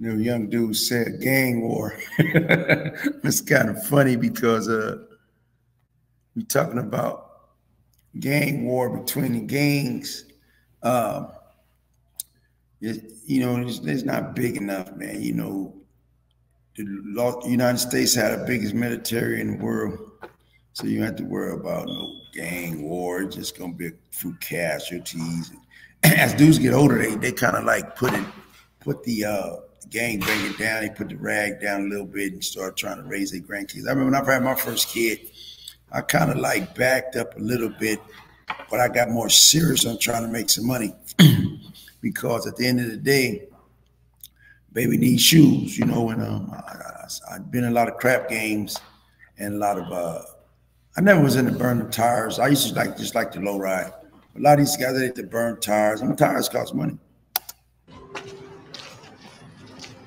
young dude said gang war. It's kind of funny because we're talking about gang war between the gangs. It's not big enough, man. The United States had the biggest military in the world, so you don't have to worry about no gang war. It's just gonna be a few casualties. As dudes get older, they kind of like put the gang banging down. They put the rag down a little bit and start trying to raise their grandkids. I remember when I had my first kid, I kind of like backed up a little bit, but I got more serious on trying to make some money because at the end of the day, baby needs shoes, and I've been in a lot of crap games and a lot of I never was into burning tires. I used to just like the low ride. A lot of these guys they like to burn tires, and tires cost money.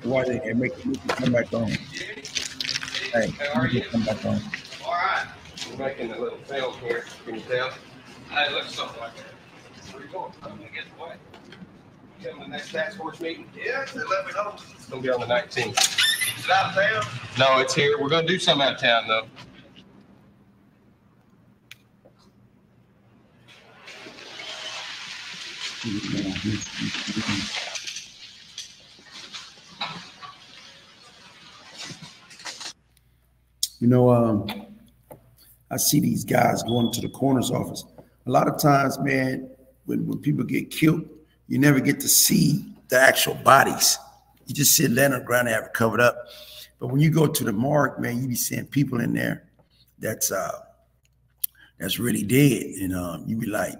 Why they make you come back on? Hey, how are you? Come back on. All right. We're making a little film here. Can you tell? It looks something like that. Where are you going? I'm going to get away. You coming to the next task force meeting? Yeah, they let me know. It's going to be on the 19th. Is it out of town? No, it's here. We're going to do something out of town, though. I see these guys going to the coroner's office. A lot of times, man, when people get killed, you never get to see the actual bodies. You just see it laying on the ground and have it covered up. But when you go to the morgue, man, you be seeing people in there that's really dead. And you be like,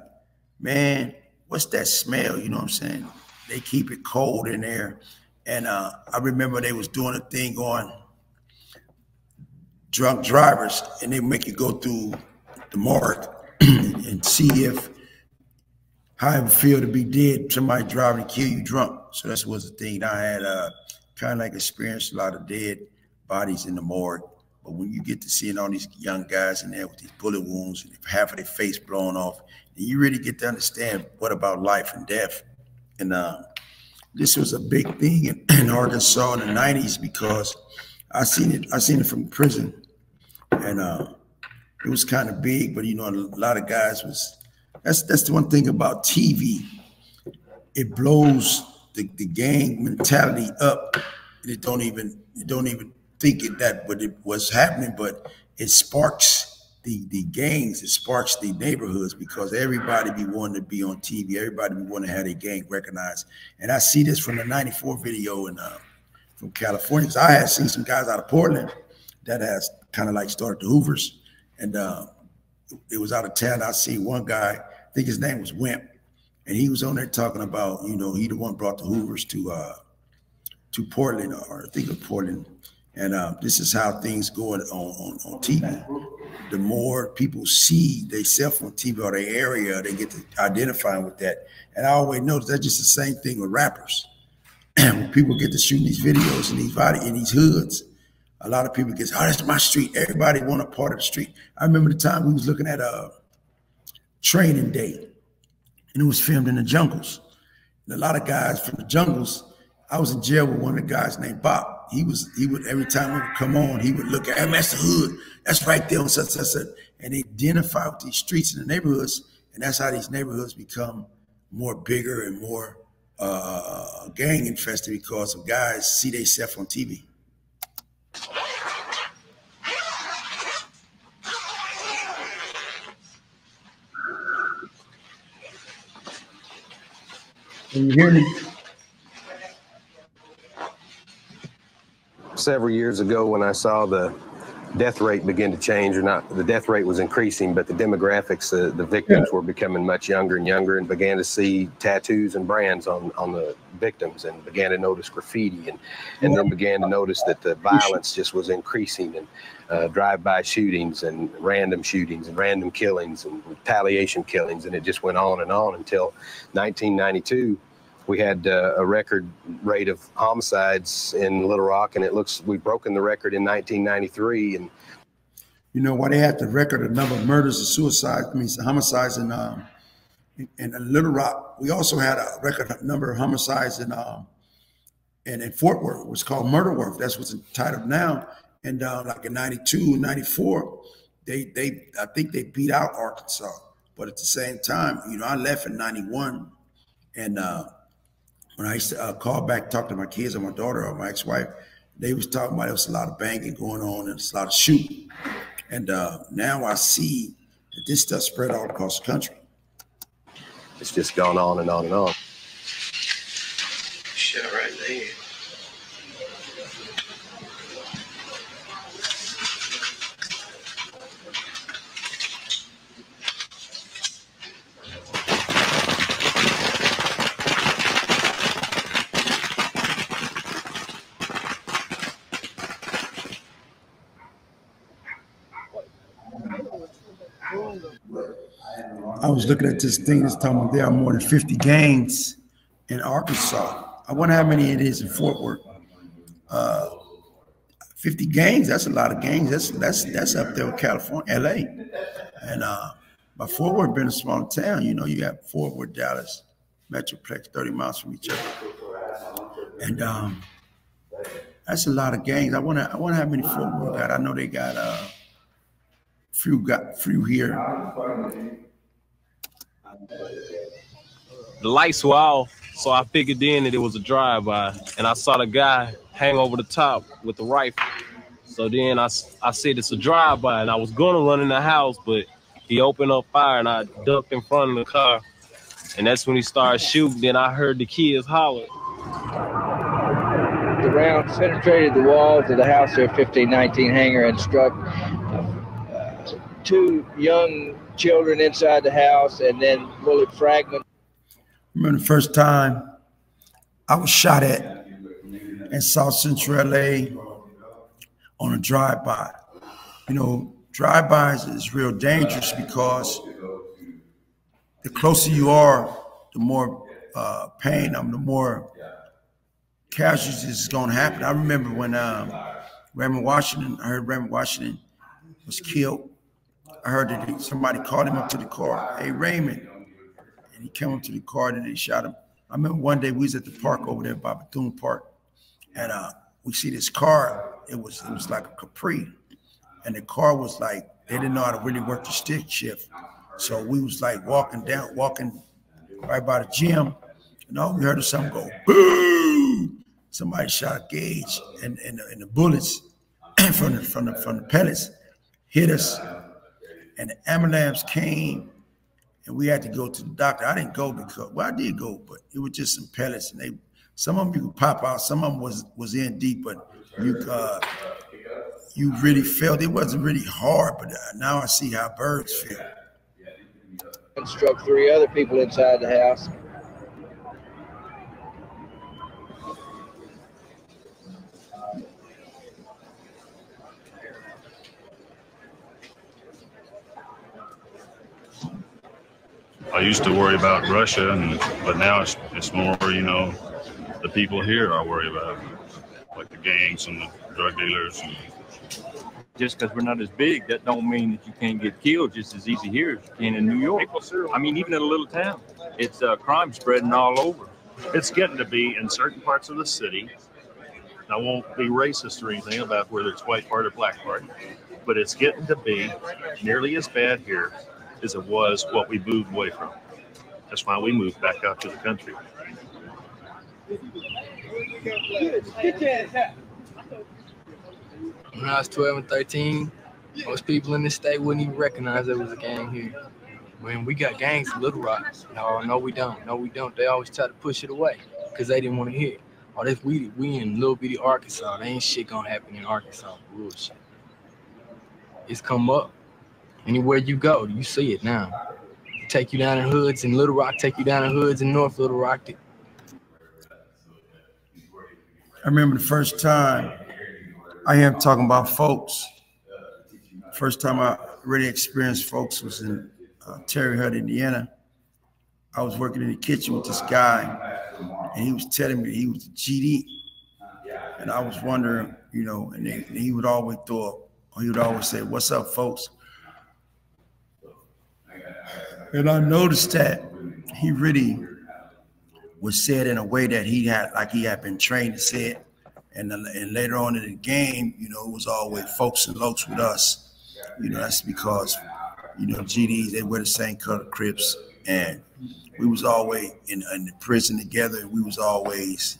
man, what's that smell? You know what I'm saying? They keep it cold in there. And I remember they was doing a thing on drunk drivers, and they make you go through the morgue and see how it would feel to be dead, somebody driving and kill you drunk. So that was the thing. I had kind of like experienced a lot of dead bodies in the morgue. But when you get to seeing all these young guys in there with these bullet wounds and half of their face blown off, and you really get to understand what about life and death. And this was a big thing in Arkansas in the 90s because I seen it from prison. And it was kind of big, but a lot of guys that's the one thing about TV. It blows the gang mentality up. And it don't even think but it was happening, but it sparks the gangs, it sparks the neighborhoods because everybody be wanting to be on TV, everybody be wanting to have their gang recognized. And I see this from the 94 video and from California. I had seen some guys out of Portland that has kind of like started the Hoovers, and it was out of town. I see one guy, I think his name was Wimp, and he was on there talking about, he the one brought the Hoovers to Portland, or I think of Portland, and this is how things go on TV. The more people see themselves on TV or their area, they get to identify with that. And I always notice that's just the same thing with rappers. When people get to shooting these videos in these hoods, a lot of people get, oh, that's my street. Everybody want a part of the street. I remember the time we was looking at Training Day, and it was filmed in the jungles. And a lot of guys from the jungles, I was in jail with one of the guys named Bob. He would every time we would come on, he would look at, hey, that's the hood. That's right there on such. And they identify with these streets in the neighborhoods, and that's how these neighborhoods become more bigger and more gang infested because of guys see themselves on TV. Can you hear me? Several years ago when I saw the death rate begin to change, or not, the death rate was increasing, but the demographics, the victims were becoming much younger and younger, and began to see tattoos and brands on the victims, and began to notice graffiti, and then began to notice that the violence just was increasing, and drive-by shootings and random killings and retaliation killings, and it just went on until 1992. We had a record rate of homicides in Little Rock, and it looks we've broken the record in 1993. And why they had the record of number of murders and suicides, homicides in Little Rock. We also had a record number of homicides in and in Fort Worth, it was called Murder Worth. That's what's entitled now. And like in 92, 94, I think they beat out Arkansas. But at the same time, you know, I left in 91. And when I used to call back, talk to my kids or my daughter or my ex-wife, they was talking about there was a lot of banging going on and a lot of shooting. And now I see that this stuff spread all across the country. It's just gone on and on and on. Shut right there. I was looking at this thing that's talking about there are more than 50 gangs in Arkansas. I wonder how many it is in Fort Worth. 50 gangs, that's a lot of gangs. That's up there with California, LA. And but Fort Worth being a small town, you know, you got Fort Worth, Dallas, Metroplex, 30 miles from each other. And that's a lot of gangs. I wonder how many Fort Worth got. I know they got few here. The lights were off, so I figured then that it was a drive-by, and I saw the guy hang over the top with the rifle. So then I said it's a drive-by, and I was gonna run in the house, but he opened up fire, and I ducked in front of the car, and that's when he started shooting. Then I heard the kids holler. The round penetrated the walls of the House Air 1519 hangar and struck two young children inside the house, and then bullet fragments. Remember the first time I was shot at in South Central LA on a drive-by. You know, drive-bys is real dangerous because the closer you are, the more pain, the more casualties is going to happen. I remember when Raymond Washington, I heard Raymond Washington was killed. I heard that somebody called him up to the car. Hey, Raymond. And he came up to the car and they shot him. I remember one day we was at the park over there by Bethune Park. And we see this car. It was like a Capri. And the car was like, they didn't know how to really work the stick shift. So we was like walking right by the gym. And all we heard was something go, boom! Somebody shot a gauge and the bullets from the pellets hit us. And the ambulance came, and we had to go to the doctor. I didn't go because, well, I did go, but it was just some pellets, and some of them you could pop out, some of them was in deep, but you really felt it wasn't really hard. But now I see how birds feel. And struck 3 other people inside the house. I used to worry about Russia, but now it's more, you know, the people here I worry about, like the gangs and the drug dealers. Just because we're not as big, that don't mean that you can't get killed just as easy here as you can in New York. I mean, even in a little town, it's crime spreading all over. It's getting to be in certain parts of the city. I won't be racist or anything about whether it's white part or black part, but it's getting to be nearly as bad here as it was what we moved away from. That's why we moved back out to the country. When I was 12 and 13, most people in this state wouldn't even recognize there was a gang here. When we got gangs in Little Rock, no, we don't. No, we don't. They always try to push it away because they didn't want to hear it. Oh, if we in little bitty Arkansas, there ain't shit gonna happen in Arkansas. Bullshit. It's come up. Anywhere you go, you see it now. Take you down in hoods in Little Rock, take you down in hoods in North Little Rock. I remember the first time I hear him talking about folks. First time I really experienced folks was in Terre Haute, Indiana. I was working in the kitchen with this guy, and he was telling me he was a GD. And I was wondering, you know, and he would always say, "What's up, folks?" And I noticed that he really was said in a way that he had been trained to say it. And later on in the game, you know, it was always folks and lokes with us. You know, that's because, you know, GDs, they wear the same color Crips. And we was always in the prison together. And we was always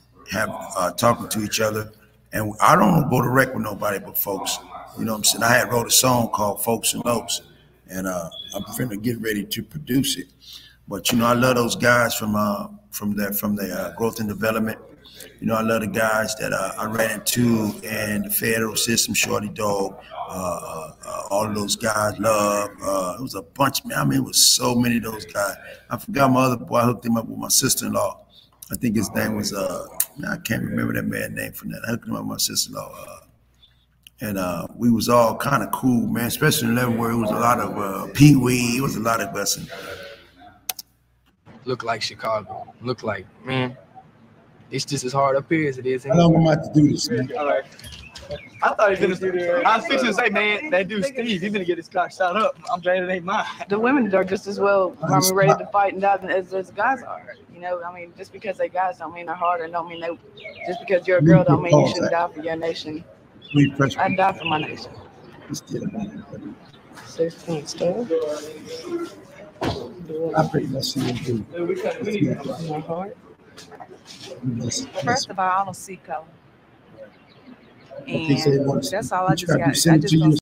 talking to each other. And I don't go direct with nobody but folks. You know what I'm saying? I had wrote a song called Folks and Lokes. And I'm finna get ready to produce it. But, you know, I love those guys from the growth and development. You know, I love the guys that I ran into in the federal system, Shorty Dog, all of those guys, Love. It was a bunch, man. I mean, it was so many of those guys. I forgot my other boy. I hooked him up with my sister-in-law. I think his name was, I can't remember that man's name from that. I hooked him up with my sister-in-law. And we was all kind of cool, man, especially in 11 where it was a lot of Pee-wee. It was a lot of us. Look like Chicago. Look like, man, it's just as hard up here as it is. How long am I to do this, man? All right. I thought he was gonna. I was fixing to say, man, that dude Steve, he's gonna get his cock shot up. I'm glad it ain't mine. The women are just as well, ready to fight and die as the guys are. You know, I mean, just because they guys don't mean they're harder. Don't mean they. Just because you're a girl don't mean you shouldn't die for your nation. I'd die for my nation. 16 still. I pretty much see it too. My heart. First of all, I don't see color. And that's all I just got. I just don't